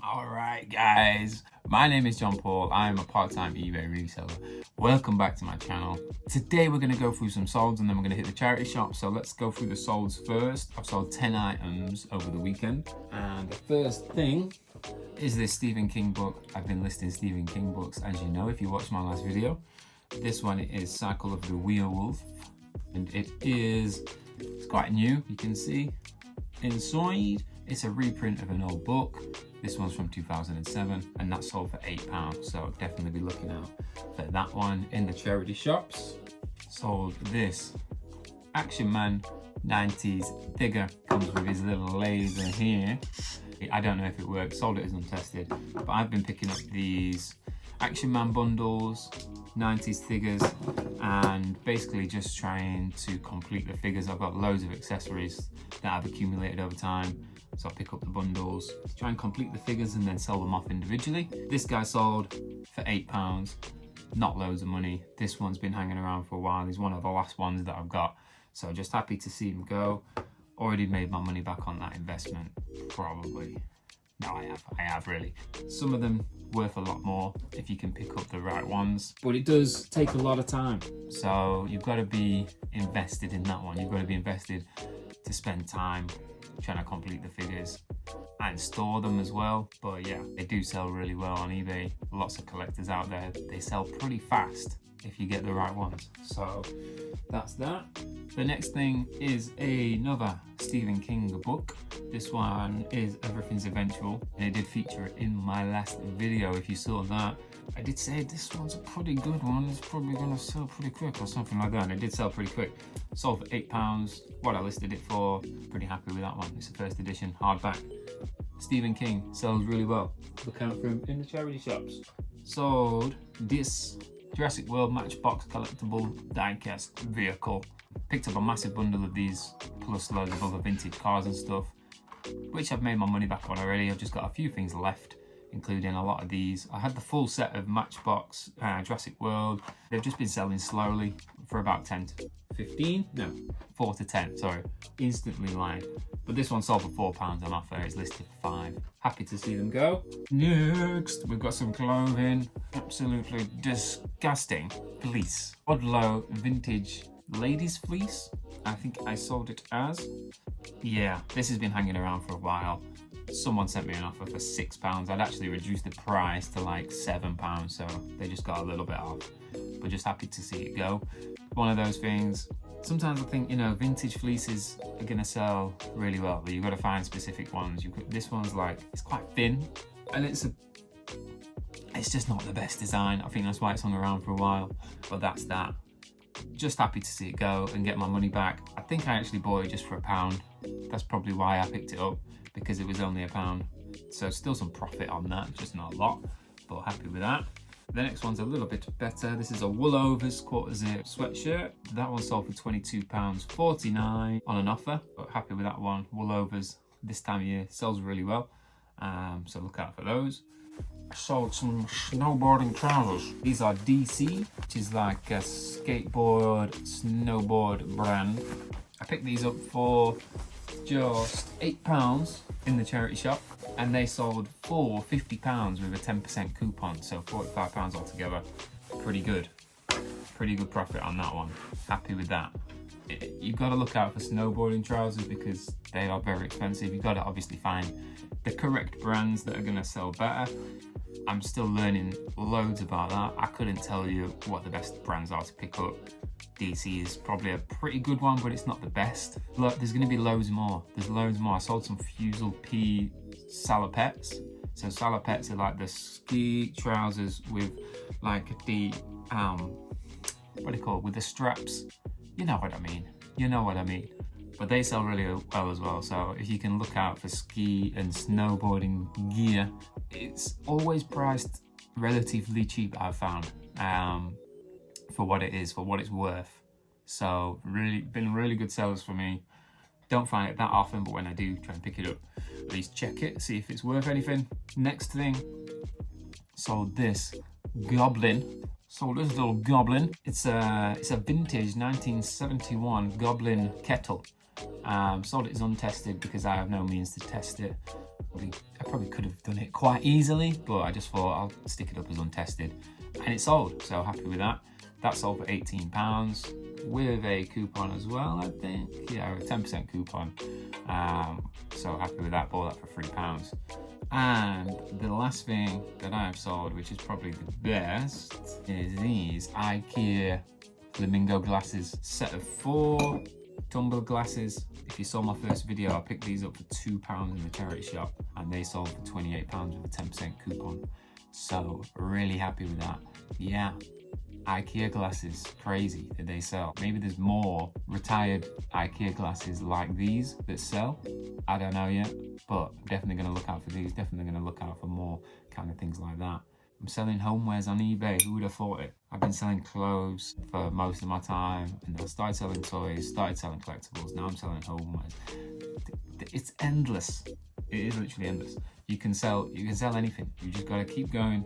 Alright guys, my name is John Paul. I'm a part-time eBay reseller. Welcome back to my channel. Today we're going to go through some solds and then we're going to hit the charity shop. So let's go through the solds first. I've sold 10 items over the weekend. And the first thing is this Stephen King book. I've been listing Stephen King books, as you know, if you watched my last video. This one is Cycle of the Werewolf. And it's quite new, you can see. Inside, it's a reprint of an old book. This one's from 2007 and that sold for £8, so definitely be looking out for that one in the charity shops. Sold this Action Man 90s figure, comes with his little laser here. I don't know if it works, sold it as untested, but I've been picking up these Action Man bundles, 90s figures, and basically just trying to complete the figures. I've got loads of accessories that I've accumulated over time, so I pick up the bundles, try and complete the figures and then sell them off individually. This guy sold for £8, not loads of money. This one's been hanging around for a while. He's one of the last ones that I've got, so just happy to see him go. Already made my money back on that investment, probably. No, I have really. Some of them worth a lot more if you can pick up the right ones, but it does take a lot of time. So you've got to be invested in that one. You've got to be invested to spend time trying to complete the figures and store them as well. But yeah, they do sell really well on eBay. Lots of collectors out there. They sell pretty fast if you get the right ones. So that's that. The next thing is another Stephen King book. This one is Everything's Eventual, and it did feature it in my last video. If you saw that, I did say this one's a pretty good one. It's probably gonna sell pretty quick or something like that, and it did sell pretty quick. Sold for £8, what I listed it for. Pretty happy with that one. It's a first edition hardback. Stephen King sells really well. Look out for him in the charity shops. Sold this Jurassic World Matchbox collectible diecast vehicle. Picked up a massive bundle of these, plus loads of other vintage cars and stuff, which I've made my money back on already. I've just got a few things left, including a lot of these. I had the full set of Matchbox Jurassic World. They've just been selling slowly for about 10 to 15, no, 4 to 10, sorry. Instantly lying. But this one sold for £4 on offer. It's listed for £5. Happy to see them go. Next, we've got some clothing. Absolutely disgusting fleece. Odlo vintage ladies fleece. I think I sold it as. Yeah, this has been hanging around for a while. Someone sent me an offer for £6. I'd actually reduced the price to like £7, so they just got a little bit off. But just happy to see it go. One of those things. Sometimes I think, vintage fleeces are gonna sell really well, but you've got to find specific ones. This one's like, it's quite thin, and it's just not the best design. I think that's why it's hung around for a while, but that's that. Just happy to see it go and get my money back. I think I actually bought it just for £1. That's probably why I picked it up, because it was only £1. So still some profit on that, just not a lot, but happy with that. The next one's a little bit better. This is a Woolovers quarter zip sweatshirt. That one sold for £22.49 on an offer, but happy with that one. Woolovers this time of year sells really well, so look out for those. I sold some snowboarding trousers. These are DC, which is like a skateboard, snowboard brand. I picked these up for just £8 in the charity shop, and they sold for £50 with a 10% coupon, so £45 altogether. Pretty good profit on that one. Happy with that. You've got to look out for snowboarding trousers because they are very expensive. You've got to obviously find the correct brands that are going to sell better. I'm still learning loads about that. I couldn't tell you what the best brands are to pick up. DC is probably a pretty good one, but it's not the best. Look, there's going to be loads more. There's loads more. I sold some Fusel P salopettes. So salopettes are like the ski trousers with like the what do you call it? With the straps. You know what I mean. But they sell really well as well. So if you can look out for ski and snowboarding gear, it's always priced relatively cheap, I've found, for what it is, for what it's worth. So really been really good sellers for me. Don't find it that often, but when I do, try and pick it up. At least check it, see if it's worth anything. Next thing, sold this goblin. Sold this little goblin. It's a vintage 1971 goblin kettle. Sold it as untested because I have no means to test it. I probably could have done it quite easily, but I just thought I'll stick it up as untested, and it sold, so happy with that. That sold for £18 with a coupon as well, I think. Yeah, a 10% coupon. So happy with that, bought that for £3. And the last thing that I've sold, which is probably the best, is these IKEA flamingo glasses. Set of 4 tumbler glasses. If you saw my first video, I picked these up for £2 in the charity shop, and they sold for £28 with a 10% coupon. So really happy with that. Yeah, IKEA glasses, crazy that they sell. Maybe there's more retired IKEA glasses like these that sell. I don't know yet, but I'm definitely gonna look out for these. Definitely gonna look out for more kind of things like that. I'm selling homewares on eBay. Who would have thought it? I've been selling clothes for most of my time, and I started selling toys, started selling collectibles. Now I'm selling homewares. It's endless. It is literally endless. You can sell anything. You just gotta keep going,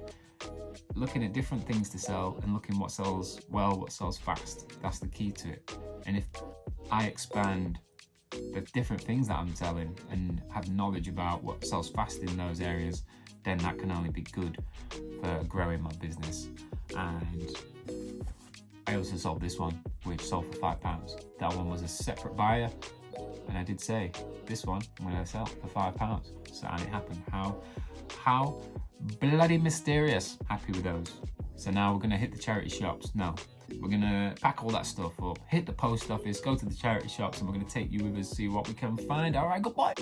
looking at different things to sell and looking what sells well, what sells fast. That's the key to it. And if I expand the different things that I'm selling and have knowledge about what sells fast in those areas, then that can only be good for growing my business. And I also sold this one, which sold for £5. That one was a separate buyer, and I did say this one I'm gonna sell for £5. So, and it happened. How bloody mysterious. Happy with those. So now we're gonna hit the charity shops. No, we're gonna pack all that stuff up, hit the post office, go to the charity shops, and we're gonna take you with us, see what we can find. All right, goodbye.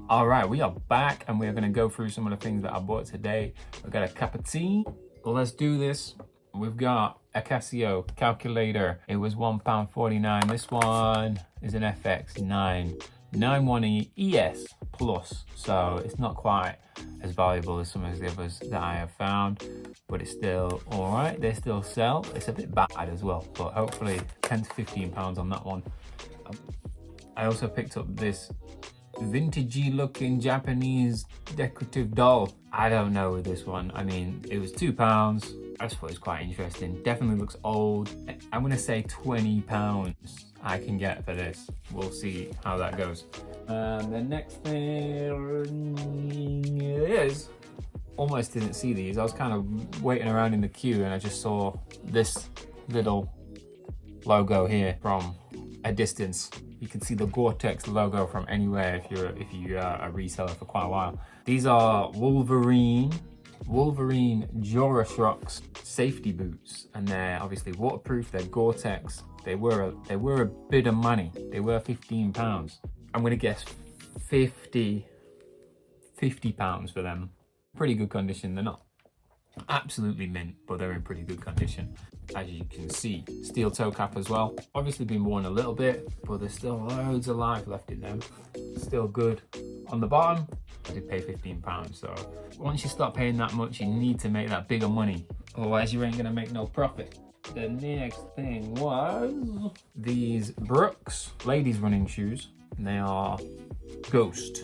All right, we are back and we're gonna go through some of the things that I bought today. We've got a cup of tea. Let's do this. We've got a Casio calculator. It was £1.49. This one is an FX 991 ES Plus. So it's not quite as valuable as some of the others that I have found, but it's still all right. They still sell. It's a bit bad as well, but hopefully 10 to 15 pounds on that one. I also picked up this vintagey looking Japanese decorative doll. I don't know this one. I mean, it was £2. I just thought it was quite interesting. Definitely looks old. I'm gonna say £20 I can get for this. We'll see how that goes. The next thing is almost didn't see these. I was kind of waiting around in the queue and I just saw this little logo here from a distance. You can see the Gore-Tex logo from anywhere if you're a reseller for quite a while. These are Wolverine DuraShocks safety boots, and they're obviously waterproof. They're Gore-Tex. They were a bit of money. They were £15. I'm gonna guess 50 pounds for them. Pretty good condition. They're not absolutely mint, but they're in pretty good condition. As you can see, steel toe cap as well. Obviously been worn a little bit, but there's still loads of life left in them. Still good. On the bottom, I did pay £15. So once you start paying that much, you need to make that bigger money. Otherwise you ain't gonna make no profit. The next thing was these Brooks ladies running shoes. And they are Ghost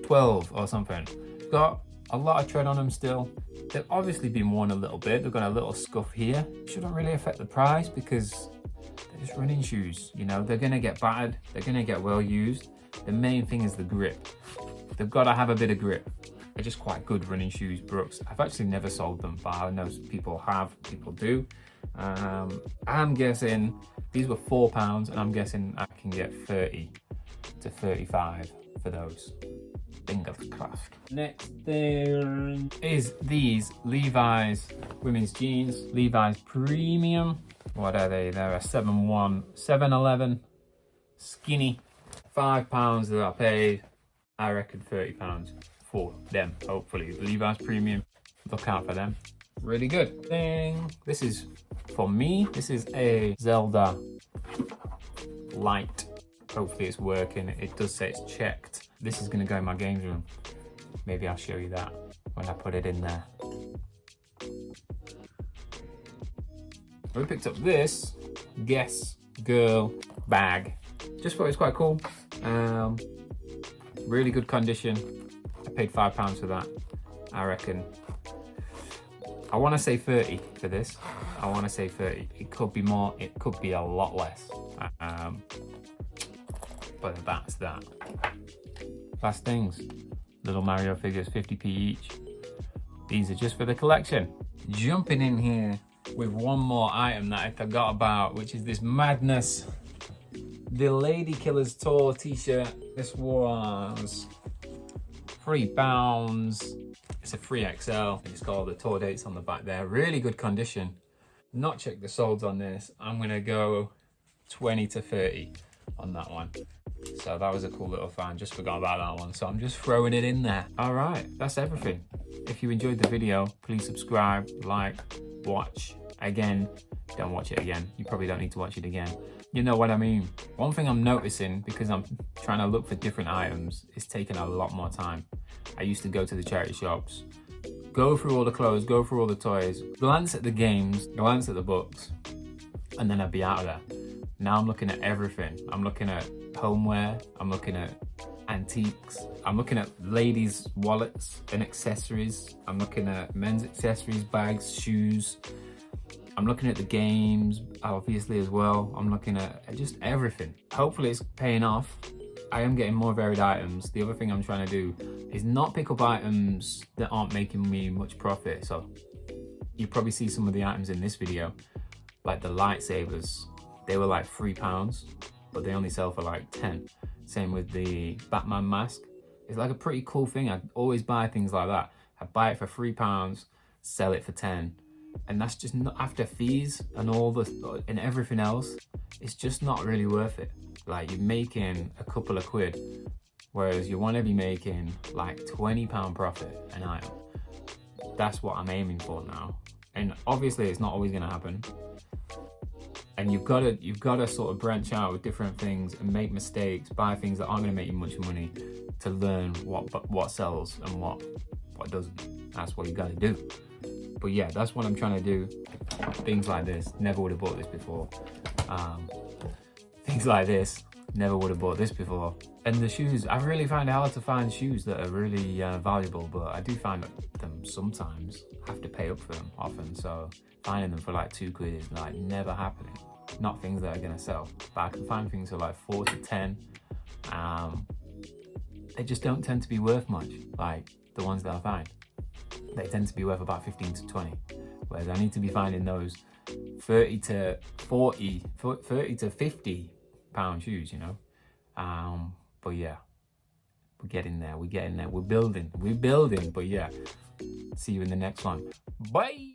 12 or something. Got a lot of tread on them still. They've obviously been worn a little bit. They've got a little scuff here. Shouldn't really affect the price because they're just running shoes. You know, they're gonna get battered. They're gonna get well used. The main thing is the grip. They've got to have a bit of grip. They're just quite good running shoes, Brooks. I've actually never sold them, but I know people have, people do. I'm guessing these were £4 and I'm guessing I can get 30 to 35 for those. Fingers crossed. Next thing is these Levi's women's jeans. Levi's Premium. What are they? They're a 711 skinny. £5 that I paid. I reckon £30 for them. Hopefully, Levi's Premium. Look out for them. Really good thing. This is for me. This is a Zelda light. Hopefully it's working. It does say it's checked. This is gonna go in my games room. Maybe I'll show you that when I put it in there. We picked up this Guess Girl bag. Just thought it was quite cool. Really good condition. I paid £5 for that. I reckon. I want to say 30 for this. I want to say 30. It could be more. It could be a lot less. But that's that. Last things. Little Mario figures, 50p each. These are just for the collection. Jumping in here with one more item that I forgot about, which is this madness. The Lady Killers Tour t-shirt. This was £3. It's a 3XL. It's got all the tour dates on the back there. Really good condition. Not checked the solds on this. I'm gonna go 20 to 30 on that one. So that was a cool little find. Just forgot about that one. So I'm just throwing it in there. All right, that's everything. If you enjoyed the video, please subscribe, like, watch. Again, don't watch it again. You probably don't need to watch it again. You know what I mean? One thing I'm noticing, because I'm trying to look for different items, it's taking a lot more time. I used to go to the charity shops, go through all the clothes, go through all the toys, glance at the games, glance at the books, and then I'd be out of there. Now I'm looking at everything. I'm looking at homeware, I'm looking at antiques, I'm looking at ladies' wallets and accessories, I'm looking at men's accessories, bags, shoes, I'm looking at the games, obviously, as well. I'm looking at just everything. Hopefully it's paying off. I am getting more varied items. The other thing I'm trying to do is not pick up items that aren't making me much profit. So you probably see some of the items in this video, like the lightsabers. They were like £3, but they only sell for like 10. Same with the Batman mask. It's like a pretty cool thing. I always buy things like that. I buy it for £3, sell it for 10. And that's just not, after fees and all the and everything else, it's just not really worth it. Like, you're making a couple of quid, whereas you want to be making like £20 profit an item. That's what I'm aiming for now. And obviously it's not always going to happen. And you've got to sort of branch out with different things and make mistakes, buy things that aren't going to make you much money to learn what sells and what doesn't. That's what you got to do. But yeah, that's what I'm trying to do. Things like this, never would have bought this before. Things like this, never would have bought this before. And the shoes, I really find it hard to find shoes that are really valuable, but I do find them sometimes. I have to pay up for them often, so finding them for like 2 quid is like never happening. Not things that are gonna sell, but I can find things for like 4 to 10. They just don't tend to be worth much, like the ones that I find. they tend to be worth about 15 to 20. Whereas I need to be finding those 30 to 50 pound shoes, you know. But yeah, we're getting there, we're building, but yeah, see you in the next one. Bye.